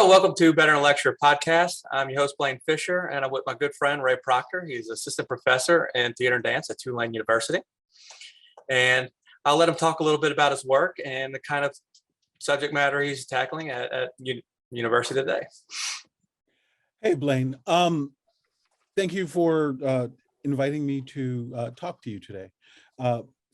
Hello, welcome to Better in Lecture podcast. I'm your host, Blaine Fisher, and I'm with my good friend, Ray Proctor. He's assistant professor in theater and dance at Tulane University. And I'll let him talk a little bit about his work and the kind of subject matter he's tackling at University today. Hey, Blaine. Thank you for inviting me to talk to you today.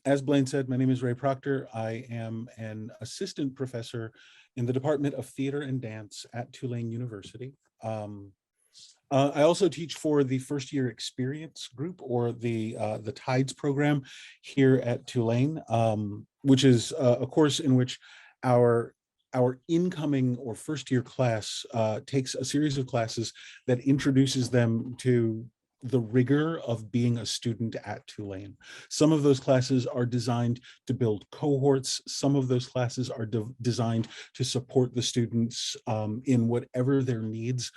As Blaine said, my name is Ray Proctor. I am an assistant professor in the Department of Theater and Dance at Tulane University. I also teach for the first year experience group, or the TIDES program here at Tulane, which is a course in which our incoming or first year class takes a series of classes that introduces them to the rigor of being a student at Tulane. Some of those classes are designed to build cohorts. Some of those classes are designed to support the students in whatever their needs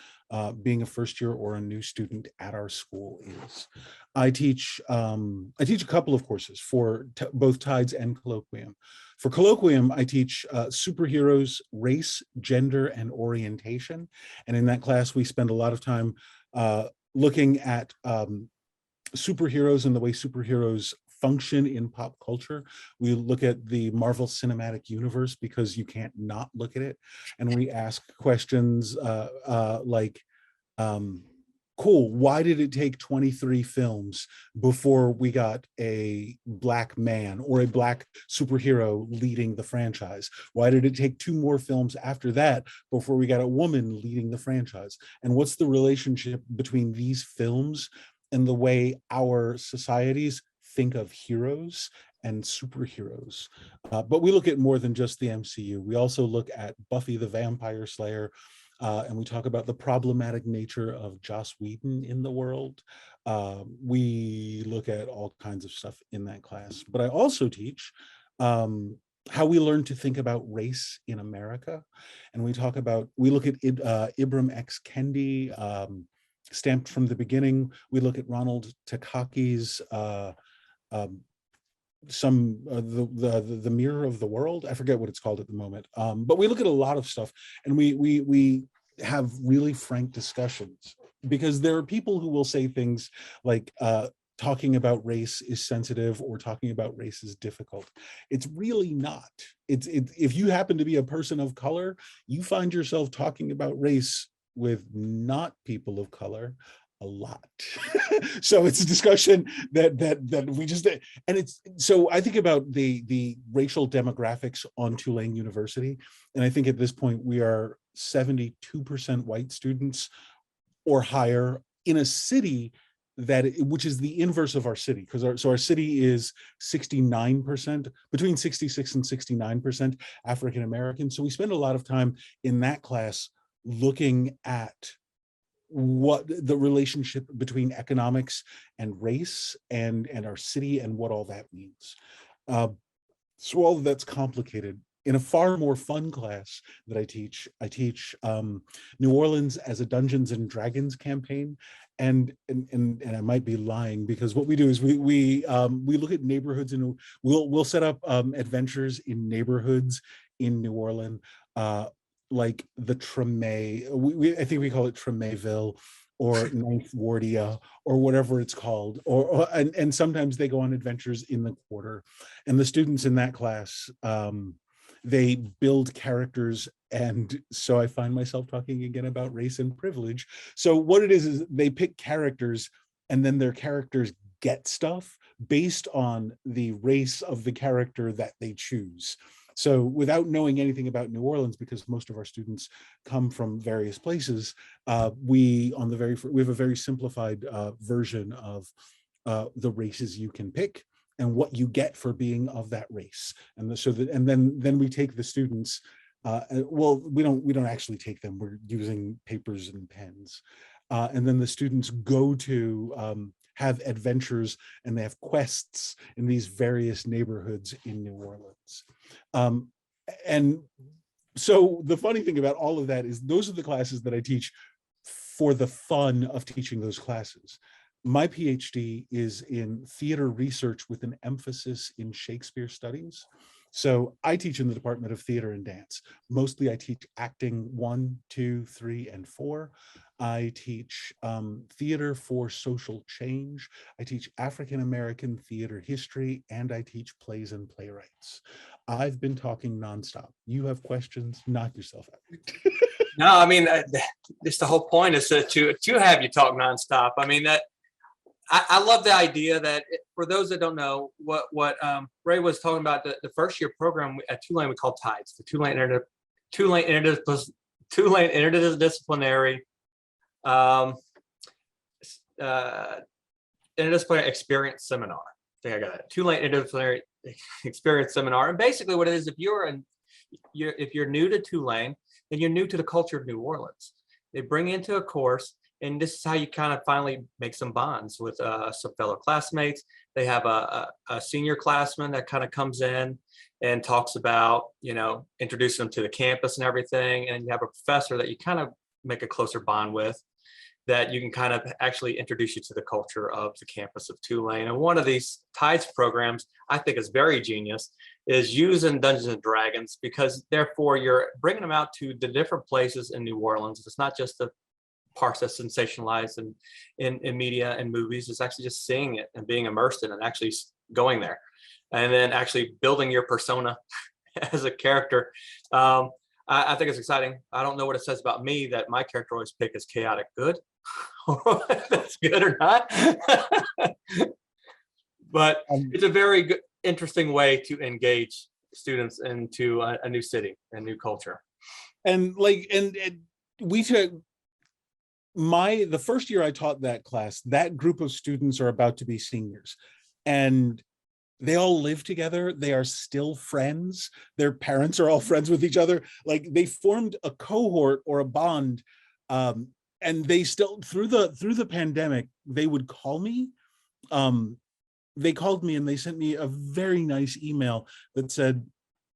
being a first year or a new student at our school is. I teach a couple of courses for both TIDES and Colloquium. For Colloquium, I teach superheroes, race, gender, and orientation. And in that class, we spend a lot of time looking at superheroes and the way superheroes function in pop culture. We look at the Marvel Cinematic Universe because you can't not look at it. And we ask questions like, cool, why did it take 23 films before we got a black man or a black superhero leading the franchise? Why did it take 2 more films after that before we got a woman leading the franchise? And what's the relationship between these films and the way our societies think of heroes and superheroes? But we look at more than just the MCU. We also look at Buffy the Vampire Slayer, and we talk about the problematic nature of Joss Whedon in the world. We look at all kinds of stuff in that class. But I also teach how we learn to think about race in America. And we look at Ibram X. Kendi, Stamped from the Beginning. We look at Ronald Takaki's the Mirror of the World. I forget what it's called at the moment, but we look at a lot of stuff, and we have really frank discussions, because there are people who will say things like talking about race is sensitive or talking about race is difficult. It's really not. If you happen to be a person of color, you find yourself talking about race with not people of color a lot. So it's a discussion that we just did. And it's, so I think about the racial demographics on Tulane University, and I think at this point we are 72% white students or higher in a city which is the inverse of our city, because our city is 69%, between 66 and 69% African American. So we spend a lot of time in that class looking at what the relationship between economics and race and our city and what all that means. So all of that's complicated. In a far more fun class that I teach New Orleans as a Dungeons and Dragons campaign. And I might be lying, because what we do is we look at neighborhoods, and we'll set up adventures in neighborhoods in New Orleans, like the Treme, I think we call it Tremeville, or Ninth Wardia, or whatever it's called, and sometimes they go on adventures in the quarter. And the students in that class, they build characters, and so I find myself talking again about race and privilege. So what it is they pick characters, and then their characters get stuff based on the race of the character that they choose. So without knowing anything about New Orleans, because most of our students come from various places, we have a very simplified version of the races you can pick and what you get for being of that race. And then we take the students. Well, we don't actually take them. We're using papers and pens, and then the students go to have adventures, and they have quests in these various neighborhoods in New Orleans. And so the funny thing about all of that is those are the classes that I teach for the fun of teaching those classes. My PhD is in theater research with an emphasis in Shakespeare studies. So I teach in the Department of Theater and Dance. Mostly I teach acting 1, 2, 3, and 4. I teach theater for social change. I teach African American theater history, and I teach plays and playwrights. I've been talking nonstop. You have questions? Knock yourself out. No, I mean, just the whole point is to have you talk nonstop. I mean, that I love the idea that for those that don't know what Ray was talking about, the first year program at Tulane we call TIDES, the Tulane interdisciplinary interdisciplinary experience seminar. I think I got it. Tulane interdisciplinary experience seminar, and basically what it is, if you're new to Tulane, then you're new to the culture of New Orleans. They bring you into a course, and this is how you kind of finally make some bonds with some fellow classmates. They have a senior classman that kind of comes in and talks about, introducing them to the campus and everything. And you have a professor that you kind of make a closer bond with, that you can kind of actually introduce you to the culture of the campus of Tulane. And one of these TIDES programs I think is very genius is using Dungeons and Dragons, because therefore you're bringing them out to the different places in New Orleans. It's not just the parts that's sensationalized in media and movies. It's actually just seeing it and being immersed in it and actually going there, and then actually building your persona as a character. I think it's exciting. I don't know what it says about me that my character always pick is chaotic good. If that's good or not. But it's a very good, interesting way to engage students into a new city and new culture. And we took the first year I taught that class, that group of students are about to be seniors, and they all live together. They are still friends. Their parents are all friends with each other. Like, they formed a cohort or a bond. And they still, through the pandemic, they would call me. They called me and they sent me a very nice email that said,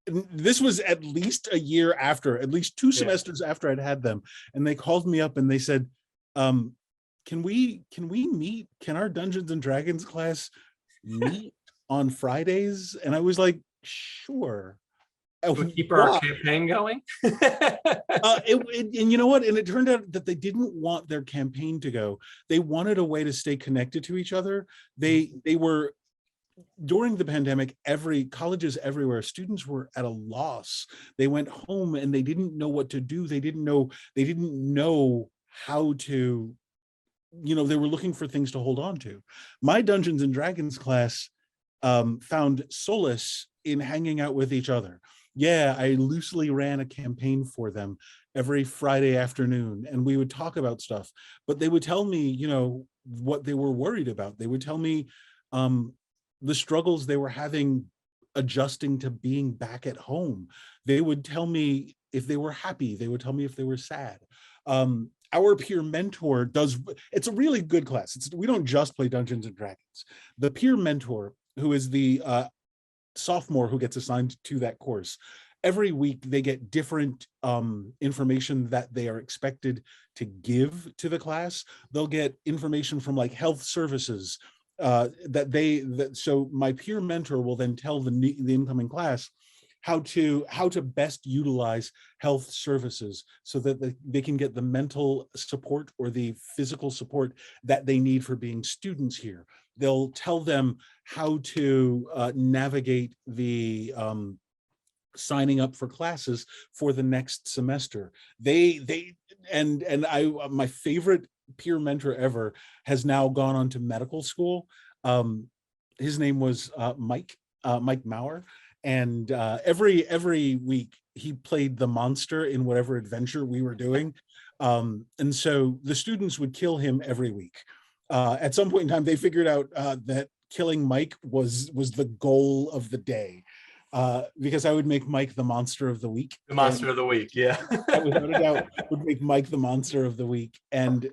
this was at least a year after, at least 2 semesters after I'd had them. And they called me up and they said, can we meet? Can our Dungeons and Dragons class meet on Fridays? And I was like, sure. We'll keep our campaign going. And you know what? And it turned out that they didn't want their campaign to go. They wanted a way to stay connected to each other. They were, during the pandemic, colleges everywhere, students were at a loss. They went home and they didn't know what to do. They didn't know how to, they were looking for things to hold on to. My Dungeons and Dragons class found solace in hanging out with each other. Yeah, I loosely ran a campaign for them every Friday afternoon, and we would talk about stuff, but they would tell me, what they were worried about. They would tell me the struggles they were having adjusting to being back at home. They would tell me if they were happy. They would tell me if they were sad. Our peer mentor it's a really good class. We don't just play Dungeons and Dragons. The peer mentor, who is the sophomore who gets assigned to that course, every week they get different information that they are expected to give to the class. They'll get information from like health services so my peer mentor will then tell the incoming class how to best utilize health services so that they can get the mental support or the physical support that they need for being students here. They'll tell them how to navigate the signing up for classes for the next semester. My favorite peer mentor ever has now gone on to medical school. His name was Mike Maurer. And every week he played the monster in whatever adventure we were doing. And so the students would kill him every week. At some point in time, they figured out that killing Mike was the goal of the day, because I would make Mike the monster of the week. The monster of the week, yeah. Without a doubt, would make Mike the monster of the week. And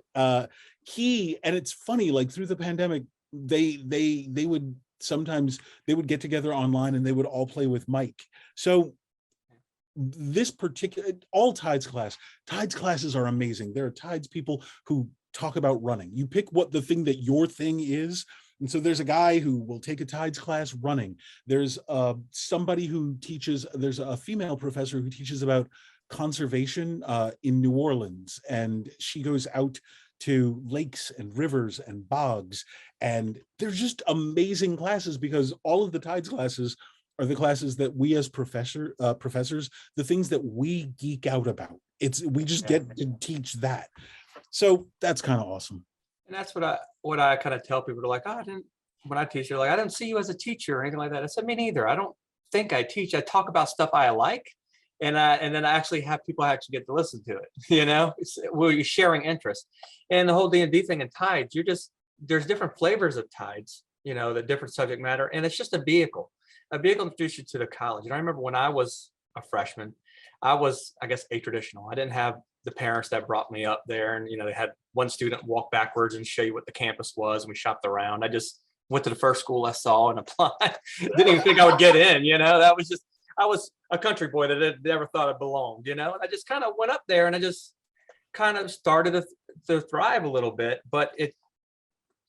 it's funny, like through the pandemic, they would sometimes get together online and they would all play with Mike. So this particular, all TIDES classes are amazing. There are TIDES people who talk about running. You pick what the thing that your thing is, And so there's a guy who will take a tides class running. There's somebody who teaches, there's a female professor who teaches about conservation in New Orleans, and she goes out to lakes and rivers and bogs, and they're just amazing classes, because all of the tides classes are the classes that we as professors, the things that we geek out about. We just get to teach that. So that's kind of awesome. And that's what I kind of tell people. They're like, oh, when I teach, they're like, I didn't see you as a teacher or anything like that. I said, me neither. I don't think I teach. I talk about stuff I like. And then I actually have people actually get to listen to it. You're sharing interest. And the whole D&D thing in tides, there's different flavors of tides, the different subject matter. And it's just a vehicle to introduce you to the college. And I remember when I was a freshman, I was, I guess, atraditional. I didn't have the parents that brought me up there. And, they had one student walk backwards and show you what the campus was. And we shopped around. I just went to the first school I saw and applied. Didn't even think I would get in, that was just, I was a country boy that had never thought I belonged, and I just kind of went up there and I just kind of started to thrive a little bit, but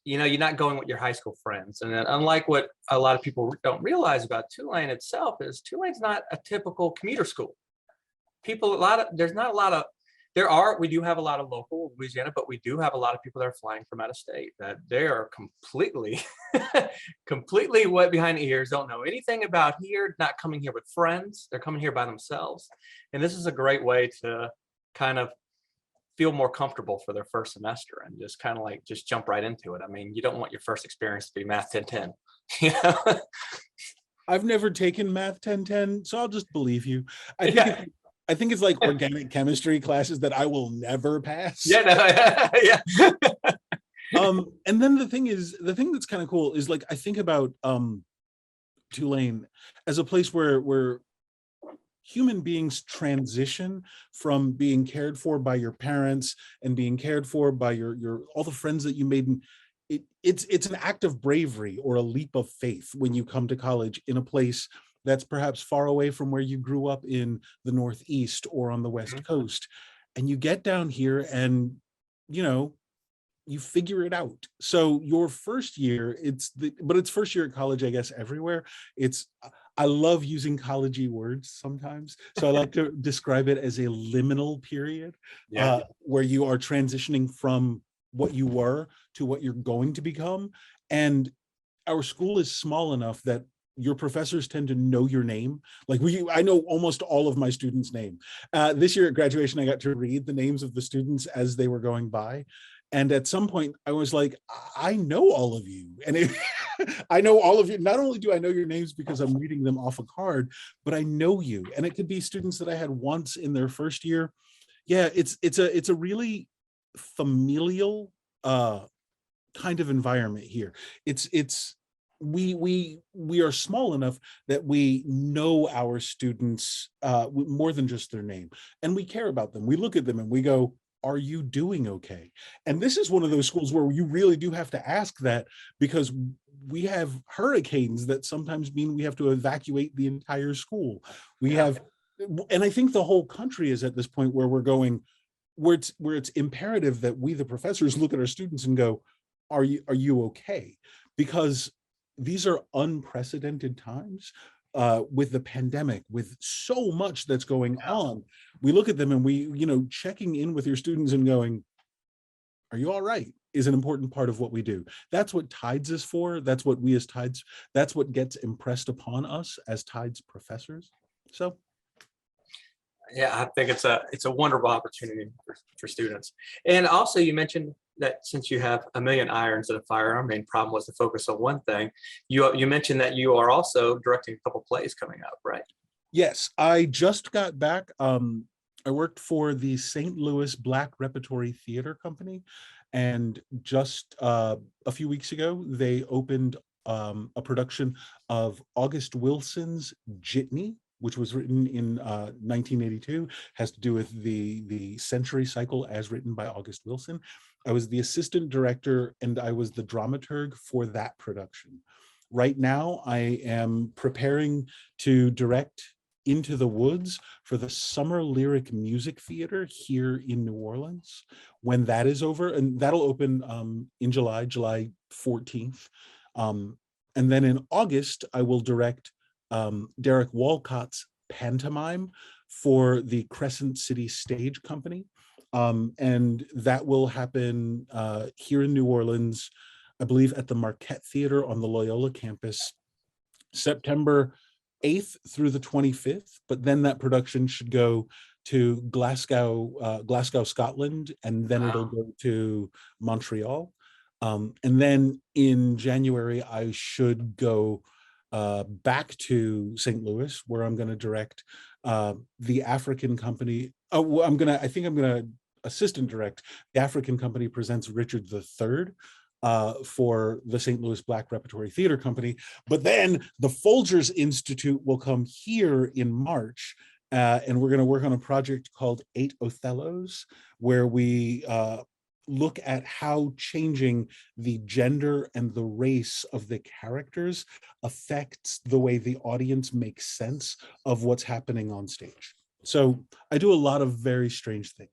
you're not going with your high school friends. And then, unlike what a lot of people don't realize about Tulane itself, is Tulane's not a typical commuter school. We do have a lot of local Louisiana, but we do have a lot of people that are flying from out of state, that they are completely wet behind the ears, don't know anything about here, not coming here with friends. They're coming here by themselves. And this is a great way to kind of feel more comfortable for their first semester and just kind of just jump right into it. I mean, you don't want your first experience to be Math 1010. I've never taken Math 1010, so I'll just believe you. I think it's like organic chemistry classes that I will never pass. Yeah. And then the thing that's kind of cool is, I think about Tulane as a place where human beings transition from being cared for by your parents and being cared for by your all the friends that you made. It's an act of bravery or a leap of faith when you come to college in a place that's perhaps far away from where you grew up in the Northeast or on the West Coast. And you get down here and, you figure it out. So your first year, but it's first year at college, I guess, everywhere. I love using college-y words sometimes. So I like to describe it as a liminal period, where you are transitioning from what you were to what you're going to become. And our school is small enough that your professors tend to know your name. I know almost all of my students' name. This year at graduation, I got to read the names of the students as they were going by. And at some point I was like, I know all of you. And I know all of you. Not only do I know your names because I'm reading them off a card, but I know you. And it could be students that I had once in their first year. Yeah, it's a really familial kind of environment here. We are small enough that we know our students more than just their name, and we care about them. We look at them and we go, are you doing okay? And this is one of those schools where you really do have to ask that, because we have hurricanes that sometimes mean we have to evacuate the entire school. And I think the whole country is at this point where we're going, where it's imperative that we, the professors, look at our students and go, are you okay? Because these are unprecedented times with the pandemic, with so much that's going on. We look at them and we, checking in with your students and going, are you all right, is an important part of what we do. That's what Tides is for. That's what we as Tides, that's what gets impressed upon us as Tides professors. So yeah, I think it's a wonderful opportunity for students. And also, you mentioned that since you have a million irons in a fire, our main problem was to focus on one thing. You mentioned that you are also directing a couple plays coming up, right? Yes, I just got back. I worked for the St. Louis Black Repertory Theater Company, and just a few weeks ago, they opened a production of August Wilson's Jitney, which was written in 1982, has to do with the century cycle as written by August Wilson. I was the assistant director and I was the dramaturg for that production. Right now, I am preparing to direct Into the Woods for the Summer Lyric Music Theater here in New Orleans. When that is over, and that'll open in July 14th. And then in August, I will direct Derek Walcott's pantomime for the Crescent City Stage Company. And that will happen here in New Orleans, I believe at the Marquette Theater on the Loyola campus, September 8th through the 25th. But then that production should go to Glasgow, Scotland, and then it'll go to Montreal. And then in January, I should go back to St. Louis, where I'm going to direct the African company. Oh, I think I'm going to assistant direct the African Company Presents Richard III for the St. Louis Black Repertory Theater Company. But then the Folgers Institute will come here in March, and we're going to work on a project called 8 Othellos, where we look at how changing the gender and the race of the characters affects the way the audience makes sense of what's happening on stage. So I do a lot of very strange things.